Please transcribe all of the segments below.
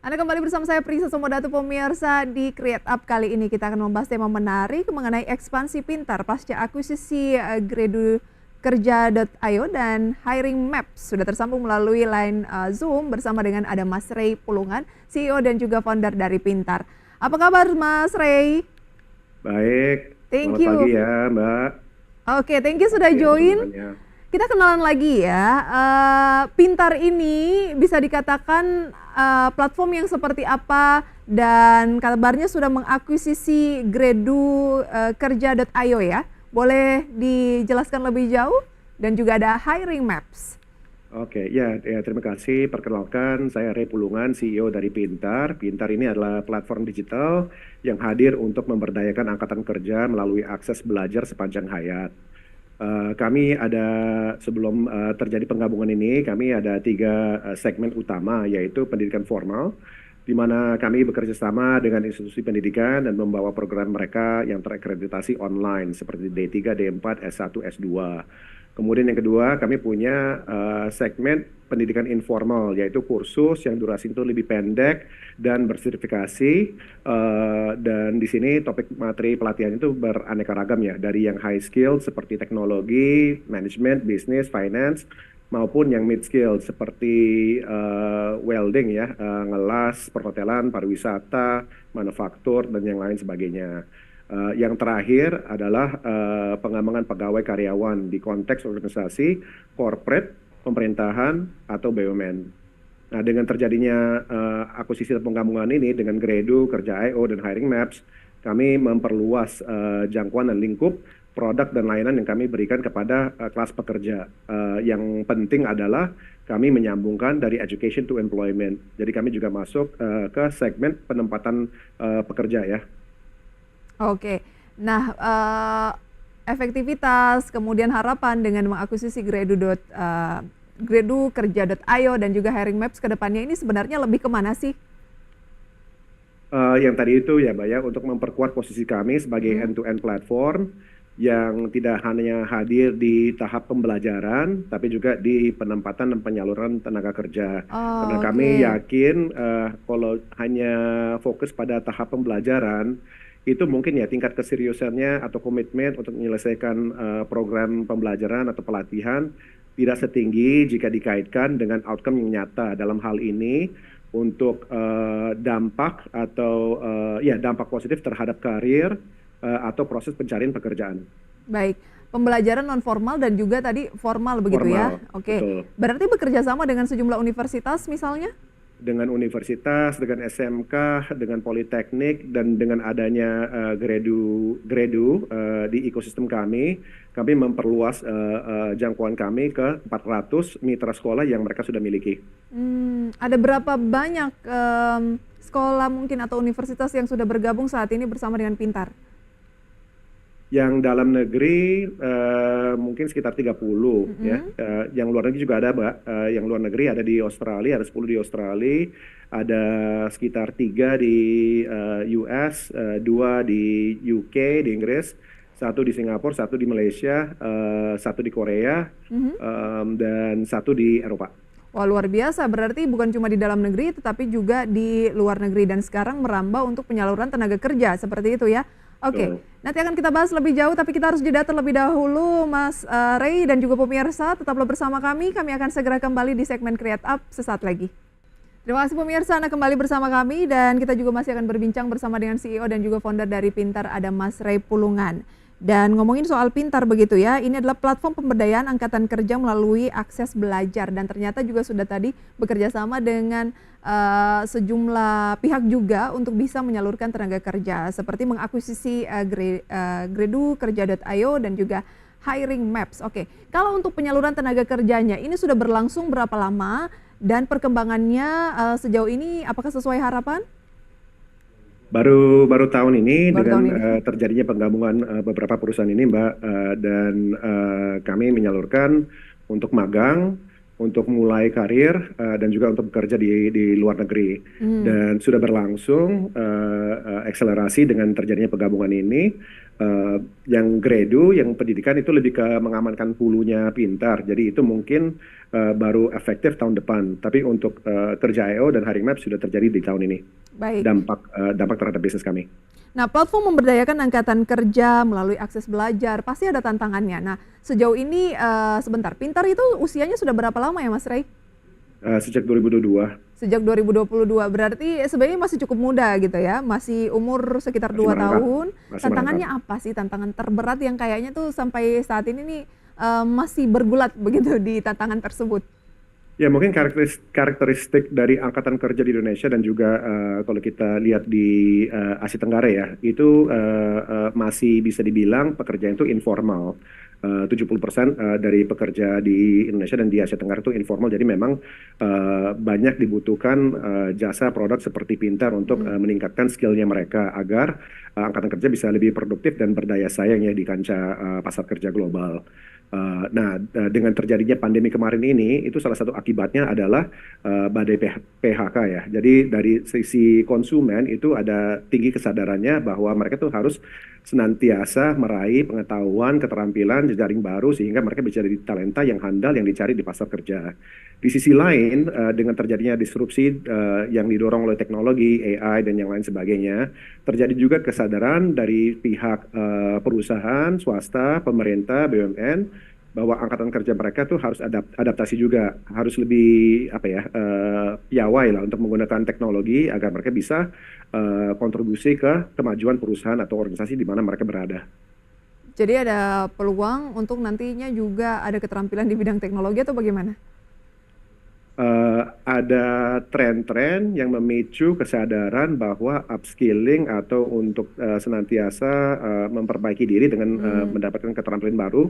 Anda kembali bersama saya Prisa Somodatu pemirsa di Create Up. Kali ini kita akan membahas tema menarik mengenai ekspansi pintar pasca akuisisi Gredukerja.io dan Hiring Maps. Sudah tersambung melalui line Zoom bersama dengan ada Mas Ray Pulungan, CEO dan juga founder dari Pintar. Apa kabar Mas Ray? Baik, Thank selamat pagi you. ya Mbak. Oke, thank you sudah Ya, join. teman-temannya. Kita kenalan lagi ya. Pintar ini bisa dikatakan platform yang seperti apa dan kabarnya sudah mengakuisisi Gredukerja.io ya. Boleh dijelaskan lebih jauh? Dan juga ada Hiring Maps. Oke, ya, terima kasih. Perkenalkan, saya Ray Pulungan, CEO dari Pintar. Pintar ini adalah platform digital yang hadir untuk memberdayakan angkatan kerja melalui akses belajar sepanjang hayat. Kami ada sebelum terjadi penggabungan ini, kami ada 3 segmen utama, yaitu pendidikan formal, di mana kami bekerja sama dengan institusi pendidikan dan membawa program mereka yang terakreditasi online seperti D3, D4, S1, S2. Kemudian yang kedua, kami punya segmen pendidikan informal, yaitu kursus yang durasi itu lebih pendek dan bersertifikasi. Dan di sini topik materi pelatihan itu beraneka ragam ya, dari yang high skill seperti teknologi, manajemen, bisnis, finance, maupun yang mid skill seperti welding ya, ngelas, perhotelan, pariwisata, manufaktur, dan yang lain sebagainya. Yang terakhir adalah pengembangan pegawai karyawan di konteks organisasi, corporate, pemerintahan, atau BUMN. Nah, dengan terjadinya akuisisi dan penggabungan ini dengan Gredukerja.io dan Hiring Maps, kami memperluas jangkauan dan lingkup produk dan layanan yang kami berikan kepada kelas pekerja. Yang penting adalah kami menyambungkan dari education to employment. Jadi kami juga masuk ke segmen penempatan pekerja ya. Oke. Nah, efektivitas kemudian harapan dengan mengakuisisi Gredukerja.io dan juga Hiring Maps ke depannya ini sebenarnya lebih kemana sih? Yang tadi itu ya Mbak ya, untuk memperkuat posisi kami sebagai end-to-end platform yang tidak hanya hadir di tahap pembelajaran, tapi juga di penempatan dan penyaluran tenaga kerja. Karena Oh, kami oke. yakin kalau hanya fokus pada tahap pembelajaran, itu mungkin ya tingkat keseriusannya atau komitmen untuk menyelesaikan program pembelajaran atau pelatihan tidak setinggi jika dikaitkan dengan outcome yang nyata. Dalam hal ini untuk dampak atau ya dampak positif terhadap karir atau proses pencarian pekerjaan. Baik, pembelajaran non formal dan juga tadi formal begitu ya? Formal, Oke, betul. berarti bekerja sama dengan sejumlah universitas misalnya? Dengan universitas, dengan SMK, dengan politeknik, dan dengan adanya Gredu di ekosistem kami memperluas jangkauan kami ke 400 mitra sekolah yang mereka sudah miliki. Ada berapa banyak sekolah mungkin atau universitas yang sudah bergabung saat ini bersama dengan Pintar? Yang dalam negeri mungkin sekitar 30 ya. Mhm. Yang luar negeri juga ada, Mbak. Yang luar negeri ada di Australia, ada 10 di Australia, ada sekitar 3 di US, 2 di UK, di Inggris, 1 di Singapura, 1 di Malaysia, 1 di Korea, Mhm. dan 1 di Eropa. Wah, luar biasa, berarti bukan cuma di dalam negeri tetapi juga di luar negeri dan sekarang merambah untuk penyaluran tenaga kerja, seperti itu ya? Oke, Betul. nanti akan kita bahas lebih jauh tapi kita harus jeda terlebih dahulu Mas Ray dan juga pemirsa, tetaplah bersama kami akan segera kembali di segmen Create Up sesaat lagi. Terima kasih pemirsa, Anda kembali bersama kami dan kita juga masih akan berbincang bersama dengan CEO dan juga founder dari Pintar, ada Mas Ray Pulungan. Dan ngomongin soal Pintar begitu ya, ini adalah platform pemberdayaan angkatan kerja melalui akses belajar dan ternyata juga sudah tadi bekerja sama dengan sejumlah pihak juga untuk bisa menyalurkan tenaga kerja seperti mengakuisisi Gredukerja.io dan juga Hiring Maps. Oke, kalau untuk penyaluran tenaga kerjanya ini sudah berlangsung berapa lama dan perkembangannya sejauh ini apakah sesuai harapan? Baru tahun ini Baru dengan tahun ini. terjadinya penggabungan beberapa perusahaan ini, Mbak, dan kami menyalurkan untuk magang, untuk mulai karir, dan juga untuk bekerja di luar negeri. Hmm. Dan sudah berlangsung akselerasi dengan terjadinya penggabungan ini. yang Gredu, yang pendidikan itu lebih ke mengamankan hulunya Pintar. Jadi itu mungkin baru efektif tahun depan. Tapi untuk Kerja.io dan Hiring Map sudah terjadi di tahun ini. Baik. Dampak terhadap bisnis kami. Nah, platform memberdayakan angkatan kerja melalui akses belajar, pasti ada tantangannya. Nah, sejauh ini, sebentar, Pintar itu usianya sudah berapa lama ya Mas Ray? Sejak 2022. Sejak 2022, berarti sebenarnya masih cukup muda gitu ya, masih umur sekitar Masih 2 merangkak. tahun. Masih Tantangannya merangkak. apa sih, tantangan terberat yang kayaknya tuh sampai saat ini nih, masih bergulat begitu di tantangan tersebut? Ya mungkin karakteristik dari angkatan kerja di Indonesia dan juga kalau kita lihat di Asia Tenggara ya, itu masih bisa dibilang pekerjaan itu informal. 70% dari pekerja di Indonesia dan di Asia Tenggara itu informal, jadi memang banyak dibutuhkan jasa produk seperti Pintar untuk meningkatkan skillnya mereka agar angkatan kerja bisa lebih produktif dan berdaya saing ya di kancah pasar kerja global. Nah, dengan terjadinya pandemi kemarin ini, itu salah satu akibatnya adalah badai PHK ya. Jadi dari sisi konsumen itu ada tinggi kesadarannya bahwa mereka tuh harus senantiasa meraih pengetahuan, keterampilan, jejaring baru sehingga mereka bisa jadi talenta yang handal yang dicari di pasar kerja. Di sisi lain, dengan terjadinya disrupsi yang didorong oleh teknologi, AI dan yang lain sebagainya, terjadi juga kesadaran dari pihak perusahaan, swasta, pemerintah, BUMN bahwa angkatan kerja mereka tuh harus adaptasi juga, harus lebih piawai lah untuk menggunakan teknologi agar mereka bisa kontribusi ke kemajuan perusahaan atau organisasi di mana mereka berada. Jadi ada peluang untuk nantinya juga ada keterampilan di bidang teknologi atau bagaimana? Ada tren-tren yang memicu kesadaran bahwa upskilling atau untuk senantiasa memperbaiki diri dengan mendapatkan keterampilan baru,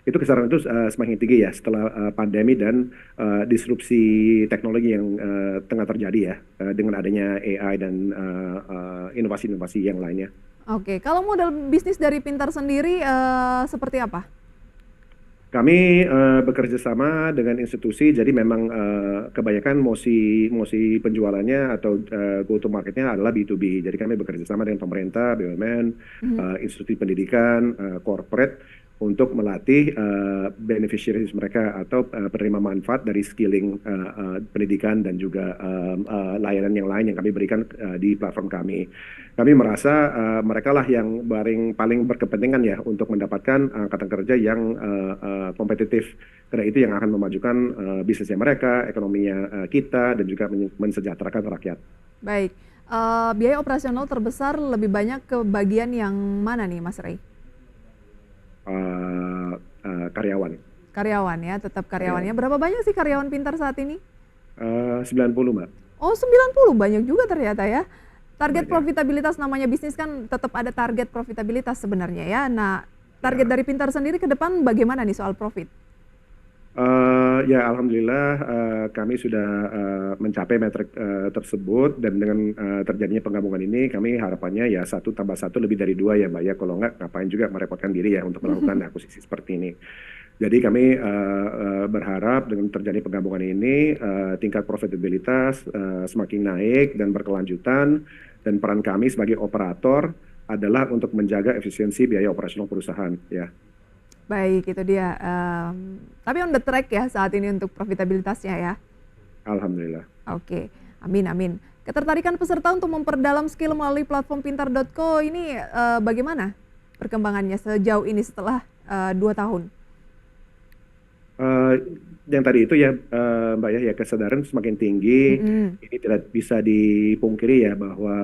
itu kesadaran itu semakin tinggi ya setelah pandemi dan disrupsi teknologi yang tengah terjadi ya dengan adanya AI dan inovasi-inovasi yang lainnya. Oke, kalau model bisnis dari Pintar sendiri seperti apa? Kami bekerja sama dengan institusi, jadi memang kebanyakan mosi penjualannya atau go to marketnya adalah B2B. Jadi kami bekerja sama dengan pemerintah, BUMN, institusi pendidikan, corporate untuk melatih beneficiaries mereka atau penerima manfaat dari skilling pendidikan dan juga layanan yang lain yang kami berikan di platform kami. Kami merasa mereka lah yang paling berkepentingan ya untuk mendapatkan angkatan kerja yang kompetitif. Karena itu yang akan memajukan bisnisnya mereka, ekonominya kita, dan juga mensejahterakan rakyat. Baik, biaya operasional terbesar lebih banyak ke bagian yang mana nih Mas Ray? Karyawan. Karyawan ya, tetap karyawannya. Berapa banyak sih karyawan Pintar saat ini? 90, Mbak. Oh 90, banyak juga ternyata ya. Target Banyak. profitabilitas, namanya bisnis kan tetap ada target profitabilitas sebenarnya ya. Nah, target dari Pintar sendiri ke depan bagaimana nih soal profit? Ya alhamdulillah kami sudah mencapai metrik tersebut dan dengan terjadinya penggabungan ini kami harapannya ya 1+1 lebih dari 2 ya Mbak ya, kalau nggak ngapain juga merepotkan diri ya untuk melakukan akuisisi seperti ini. Jadi kami berharap dengan terjadi penggabungan ini tingkat profitabilitas semakin naik dan berkelanjutan, dan peran kami sebagai operator adalah untuk menjaga efisiensi biaya operasional perusahaan ya. Baik, itu dia. Tapi on the track ya saat ini untuk profitabilitasnya ya. Alhamdulillah. Oke, amin amin. Ketertarikan peserta untuk memperdalam skill melalui platform pintar.co ini bagaimana perkembangannya sejauh ini setelah 2 tahun? Yang tadi itu ya Mbak ya, kesadaran semakin tinggi. Ini tidak bisa dipungkiri ya bahwa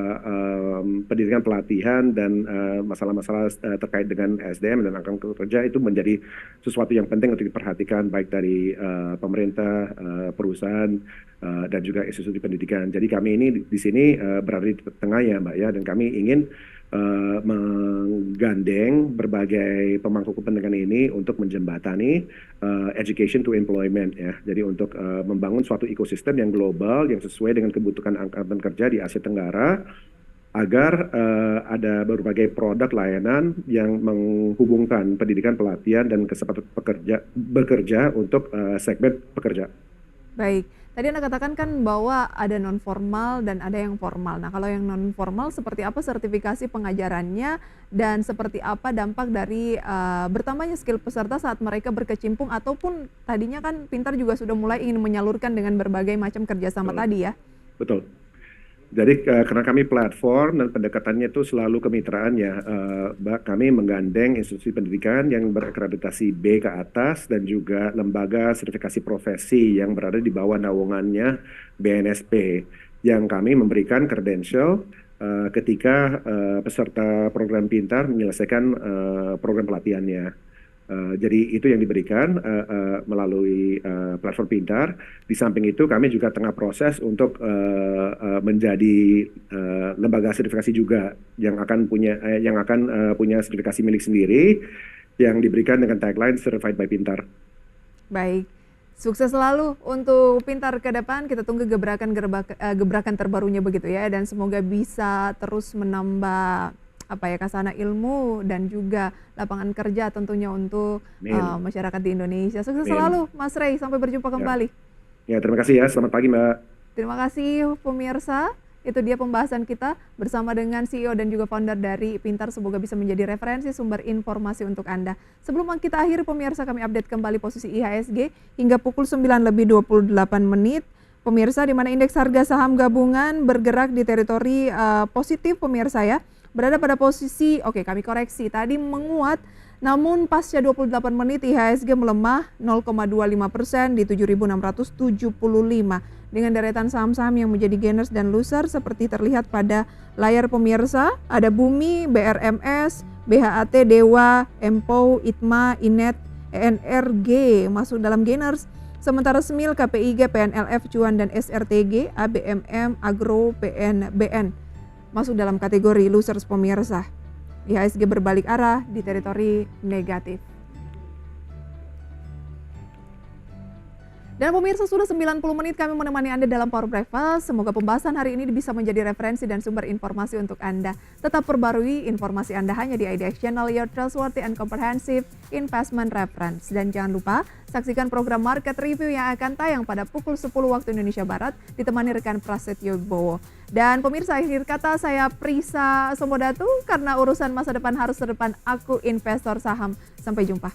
pendidikan pelatihan dan masalah-masalah terkait dengan SDM dan angkatan kerja itu menjadi sesuatu yang penting untuk diperhatikan baik dari pemerintah, perusahaan, dan juga institusi pendidikan. Jadi kami ini di sini berada di tengah ya Mbak ya, dan kami ingin menggandeng berbagai pemangku kepentingan ini untuk menjembatani education to employment ya. Jadi untuk membangun suatu ekosistem yang global yang sesuai dengan kebutuhan angkatan kerja di Asia Tenggara agar ada berbagai produk layanan yang menghubungkan pendidikan, pelatihan dan kesempatan bekerja untuk segmen pekerja. Baik, Tadi Anda katakan kan bahwa ada non formal dan ada yang formal. Nah, kalau yang non formal seperti apa sertifikasi pengajarannya dan seperti apa dampak dari bertambahnya skill peserta saat mereka berkecimpung ataupun tadinya kan Pintar juga sudah mulai ingin menyalurkan dengan berbagai macam kerjasama Betul. tadi ya? Betul. Jadi karena kami platform dan pendekatannya itu selalu kemitraan ya, kami menggandeng institusi pendidikan yang berakreditasi B ke atas dan juga lembaga sertifikasi profesi yang berada di bawah naungannya BNSP, yang kami memberikan credential ketika peserta program Pintar menyelesaikan program pelatihannya. Jadi itu yang diberikan melalui platform Pintar. Di samping itu kami juga tengah proses untuk menjadi lembaga sertifikasi juga yang akan punya sertifikasi milik sendiri yang diberikan dengan tagline Certified by Pintar. Baik, sukses selalu untuk Pintar ke depan. Kita tunggu gebrakan terbarunya begitu ya, dan semoga bisa terus menambah kasana ilmu dan juga lapangan kerja tentunya untuk Amin. masyarakat di Indonesia. Sukses Amin. selalu Mas Rey, sampai berjumpa Ya. kembali. Ya, terima kasih ya. Selamat pagi, Mbak. Terima kasih pemirsa. Itu dia pembahasan kita bersama dengan CEO dan juga founder dari Pintar. Semoga bisa menjadi referensi sumber informasi untuk Anda. Sebelum kita akhiri pemirsa, kami update kembali posisi IHSG hingga pukul 9:28. Pemirsa, di mana indeks harga saham gabungan bergerak di teritori positif pemirsa ya. Berada pada posisi, kami koreksi, tadi menguat, namun pasca 28 menit IHSG melemah 0,25% di 7.675 dengan deretan saham-saham yang menjadi gainers dan loser seperti terlihat pada layar pemirsa. Ada Bumi, BRMS, BHAT, Dewa, Empo, Itma, Inet, ENRG masuk dalam gainers. Sementara SMIL, KPIG, PNLF, Cuan, dan SRTG, ABMM, Agro, PNBN masuk dalam kategori losers pemirsa. IHSG berbalik arah di teritori negatif. Dan pemirsa, sudah 90 menit kami menemani Anda dalam Power Breakfast. Semoga pembahasan hari ini bisa menjadi referensi dan sumber informasi untuk Anda. Tetap perbarui informasi Anda hanya di IDX Channel, your trustworthy and comprehensive investment reference. Dan jangan lupa saksikan program Market Review yang akan tayang pada pukul 10 waktu Indonesia Barat ditemani rekan Prasetyo Bowo. Dan pemirsa, akhir kata saya Prisa Somodatu, karena urusan masa depan harus terdepan, aku investor saham. Sampai jumpa.